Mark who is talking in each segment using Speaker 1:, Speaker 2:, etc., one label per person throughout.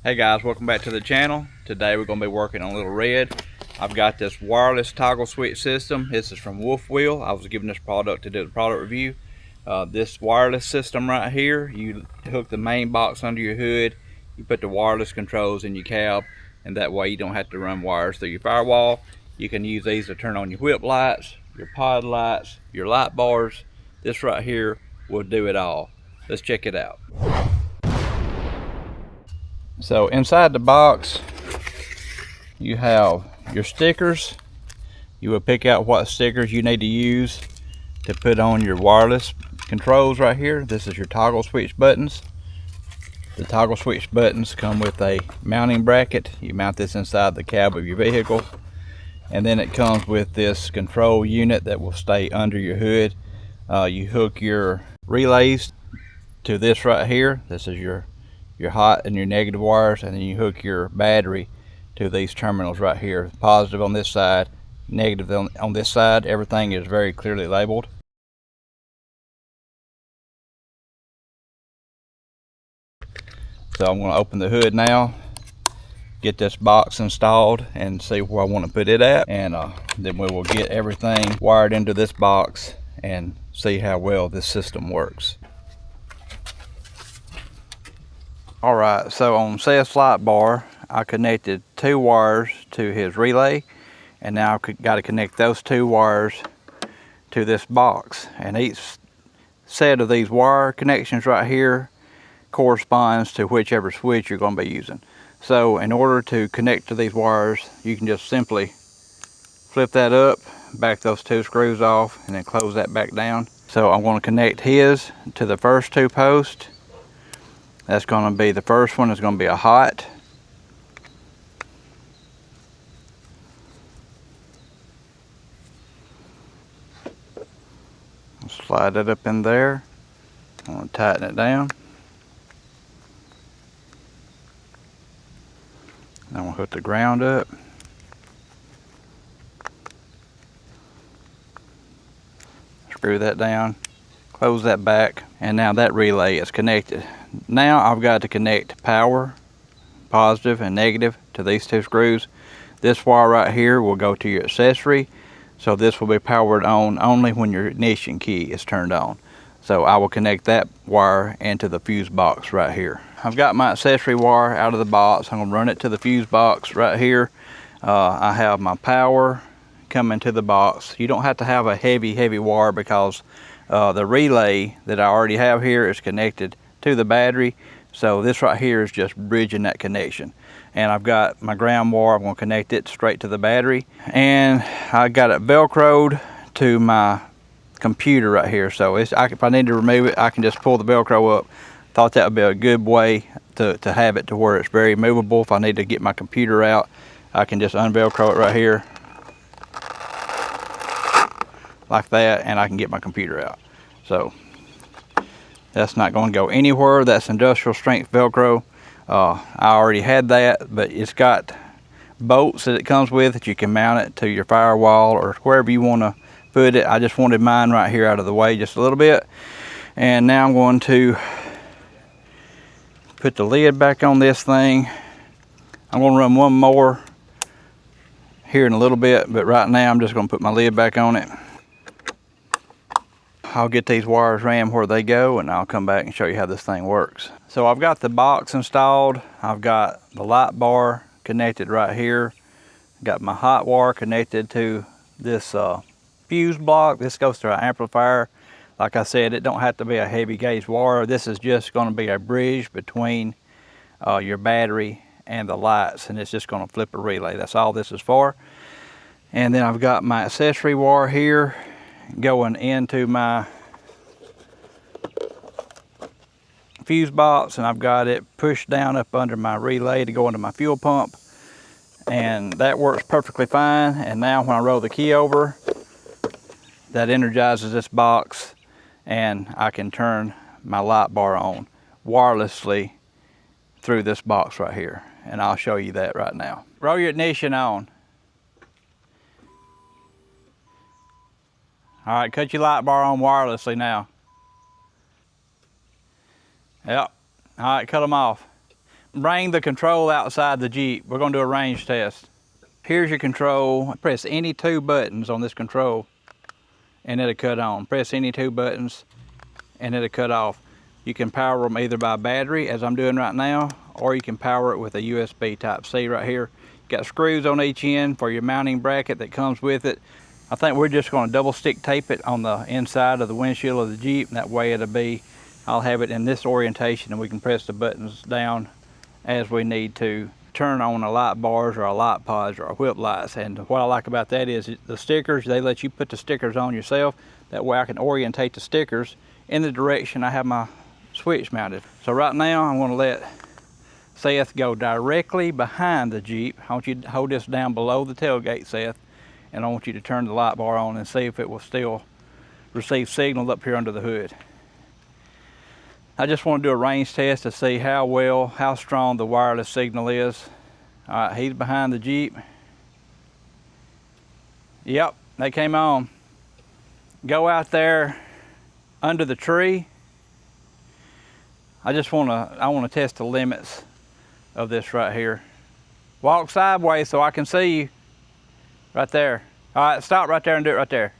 Speaker 1: Hey guys, welcome back to the channel. Today we're going to be working on Lil Red. I've got this wireless toggle switch system. This is from WolfWill. I was given this product to do the product review. This wireless system right here, you hook the main box under your hood, you put the wireless controls in your cab, and that way you don't have to run wires through your firewall. You can use these to turn on your whip lights, your pod lights, your light bars. This right here will do it all. Let's check it out. So inside the box you have your stickers. You will pick out what stickers you need to use to put on your wireless controls right here. This is your toggle switch buttons. The toggle switch buttons come with a mounting bracket. You mount this inside the cab of your vehicle, and then it comes with this control unit that will stay under your hood. You hook your relays to this right here. This is your hot and your negative wires, and then you hook your battery to these terminals right here. Positive on this side, negative on this side. Everything is very clearly labeled. So I'm going to open the hood now, get this box installed and see where I want to put it at, and then we will get everything wired into this box and see how well this system works. Alright, so on Seth's light bar, I connected 2 wires to his relay, and now I've got to connect those 2 wires to this box. And each set of these wire connections right here corresponds to whichever switch you're going to be using. So in order to connect to these wires, you can just simply flip that up, back those 2 screws off, and then close that back down. So I'm going to connect his to the first 2 posts. That's going to be, the first one is going to be a hot. Slide it up in there. I'm going to tighten it down. Then we'll hook the ground up. Screw that down. Close that back. And now that relay is connected. Now I've got to connect power, positive and negative, to these 2 screws. This wire right here will go to your accessory. So this will be powered on only when your ignition key is turned on. So I will connect that wire into the fuse box right here. I've got my accessory wire out of the box. I'm going to run it to the fuse box right here. I have my power coming to the box. You don't have to have a heavy wire, because the relay that I already have here is connected to the battery. So this right here is just bridging that connection. And I've got my ground wire. I'm going to connect it straight to the battery, and I got it velcroed to my computer right here. So if I need to remove it, I can just pull the velcro up. Thought that would be a good way to have it to where it's very movable. If I need to get my computer out, I can just unvelcro it right here like that, and I can get my computer out. So that's not going to go anywhere. That's industrial strength velcro. I already had that, but it's got bolts that it comes with that you can mount it to your firewall or wherever you want to put it. I just wanted mine right here out of the way just a little bit. And now I'm going to put the lid back on this thing. I'm going to run one more here in a little bit, but right now I'm just going to put my lid back on it. I'll get these wires ran where they go, and I'll come back and show you how this thing works. So I've got the box installed. I've got the light bar connected right here. Got my hot wire connected to this fuse block. This goes to our amplifier. Like I said, it don't have to be a heavy gauge wire. This is just going to be a bridge between your battery and the lights, and it's just going to flip a relay. That's all this is for. And then I've got my accessory wire here going into my fuse box, and I've got it pushed down up under my relay to go into my fuel pump, and that works perfectly fine. And now when I roll the key over, that energizes this box, and I can turn my light bar on wirelessly through this box right here, and I'll show you that right now. Roll your ignition on. All right, cut your light bar on wirelessly now. Yep. All right, cut them off. bring the control outside the Jeep. We're gonna do a range test. Here's your control. Press any two buttons on this control and it'll cut on. Press any two buttons and it'll cut off. You can power them either by battery, as I'm doing right now, or you can power it with a USB type C right here. Got screws on each end for your mounting bracket that comes with it. I think we're just going to double stick tape it on the inside of the windshield of the Jeep, and that way I'll have it in this orientation and we can press the buttons down as we need to turn on a light bars or a light pods or a whip lights. And what I like about that is the stickers, they let you put the stickers on yourself. That way I can orientate the stickers in the direction I have my switch mounted. So right now I'm going to let Seth go directly behind the Jeep. I want you to hold this down below the tailgate, Seth, and I want you to turn the light bar on and see if it will still receive signal up here under the hood. I just want to do a range test to see how strong the wireless signal is. All right, he's behind the Jeep. Yep, they came on. Go out there under the tree. I want to test the limits of this right here. Walk sideways so I can see you. Right there. All right, stop right there and do it right there.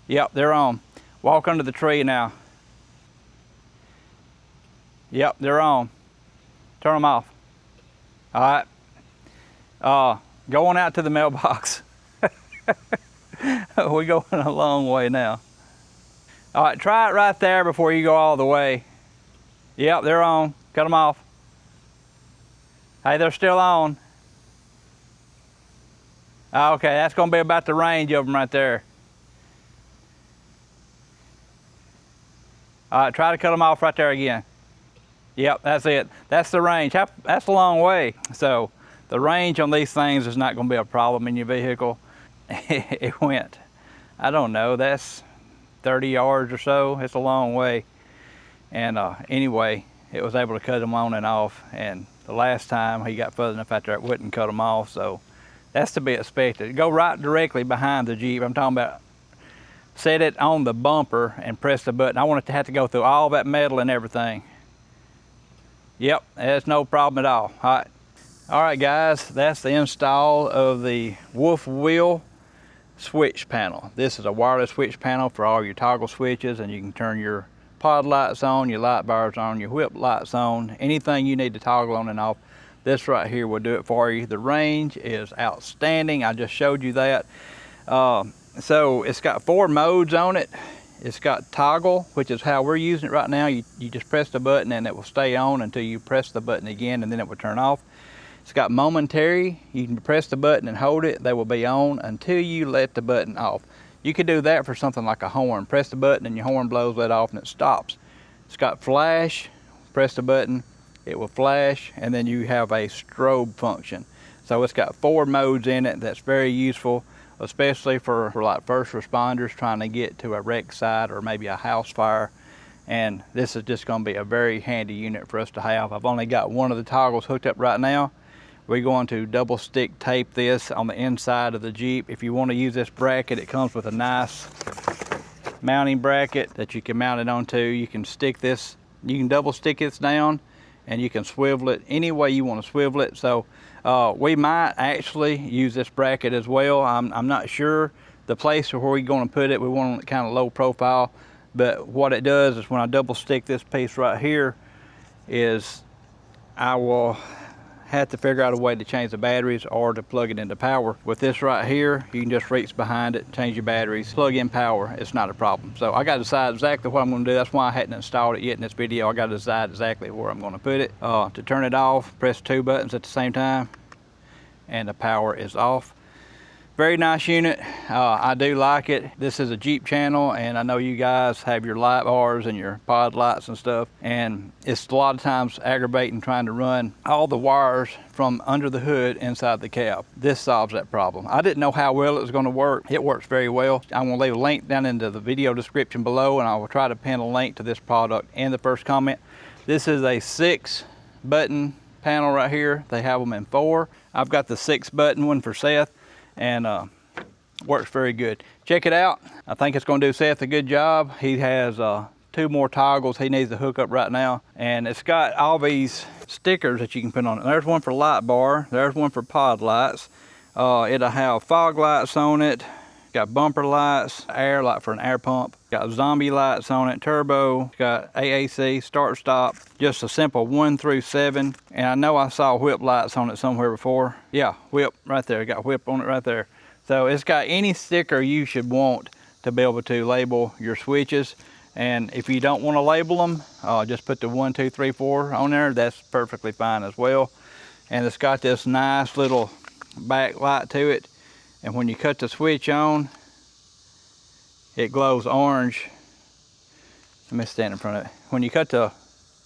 Speaker 1: Yep, they're on. Walk under the tree now. Yep, they're on. Turn them off. All right. Go on out to the mailbox. We're going a long way now. All right, try it right there before you go all the way. Yep, they're on. Cut them off. Hey, they're still on. Okay, that's going to be about the range of them right there. All right, try to cut them off right there again. Yep, that's it. That's the range. That's a long way. So the range on these things is not going to be a problem in your vehicle. It went, I don't know, that's 30 yards or so. It's a long way. And anyway, it was able to cut them on and off. And the last time he got further enough out there, it wouldn't cut them off. So that's to be expected. Go right directly behind the Jeep. I'm talking about set it on the bumper and press the button. I want it to have to go through all that metal and everything. Yep, that's no problem at all. All right, guys, that's the install of the WolfWill switch panel. This is a wireless switch panel for all your toggle switches, and you can turn your pod lights on, your light bars on, your whip lights on, anything you need to toggle on and off. This right here will do it for you. The range is outstanding. I just showed you that. So it's got 4 modes on it. It's got toggle, which is how we're using it right now. You just press the button and it will stay on until you press the button again, and then it will turn off. It's got momentary. You can press the button and hold it. They will be on until you let the button off. You could do that for something like a horn. Press the button and your horn blows, let off, and it stops. It's got flash. Press the button, it will flash, and then you have a strobe function. So it's got 4 modes in it. That's very useful, especially for like first responders trying to get to a wreck site or maybe a house fire. And this is just going to be a very handy unit for us to have. I've only got one of the toggles hooked up right now. We're going to double stick tape this on the inside of the Jeep. If you want to use this bracket, it comes with a nice mounting bracket that you can mount it onto. You can stick this, you can double stick this down, and you can swivel it any way you want to swivel it. So we might actually use this bracket as well. I'm not sure the place where we're going to put it. We want it kind of low profile, but what it does is when I double stick this piece right here is I will have to figure out a way to change the batteries or to plug it into power. With this right here, you can just reach behind it, change your batteries, plug in power. It's not a problem. So I got to decide exactly what I'm going to do. That's why I hadn't installed it yet in this video. I got to decide exactly where I'm going to put it. To turn it off, press 2 buttons at the same time, and the power is off. Very nice unit. I do like it. This is a Jeep channel, and I know you guys have your light bars and your pod lights and stuff, and it's a lot of times aggravating trying to run all the wires from under the hood inside the cab. This solves that problem. I didn't know how well it was going to work. It works very well. I'm going to leave a link down into the video description below, and I will try to pin a link to this product in the first comment. This is a 6-button panel right here. They have them in 4. I've got the 6-button one for Seth, and works very good. Check it out. I think it's going to do Seth a good job. He has 2 2 more toggles he needs to hook up right now. And it's got all these stickers that you can put on it. There's one for light bar, there's one for pod lights. It'll have fog lights on it, got bumper lights, air light for an air pump, got zombie lights on it, turbo, got AAC, start stop, just a simple 1 through 7. And I know I saw whip lights on it somewhere before. Yeah, whip right there, got whip on it right there. So it's got any sticker you should want to be able to label your switches. And if you don't want to label them, just put the 1, 2, 3, 4 on there. That's perfectly fine as well. And it's got this nice little back light to it. And when you cut the switch on, it glows orange. Let me stand in front of it. When you cut the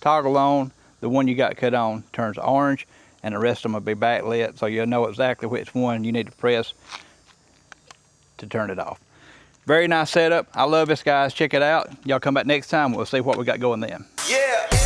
Speaker 1: toggle on, the one you got cut on turns orange, and the rest of them will be backlit, so you'll know exactly which one you need to press to turn it off. Very nice setup. I love this, guys. Check it out. Y'all come back next time. We'll see what we got going then.
Speaker 2: Yeah.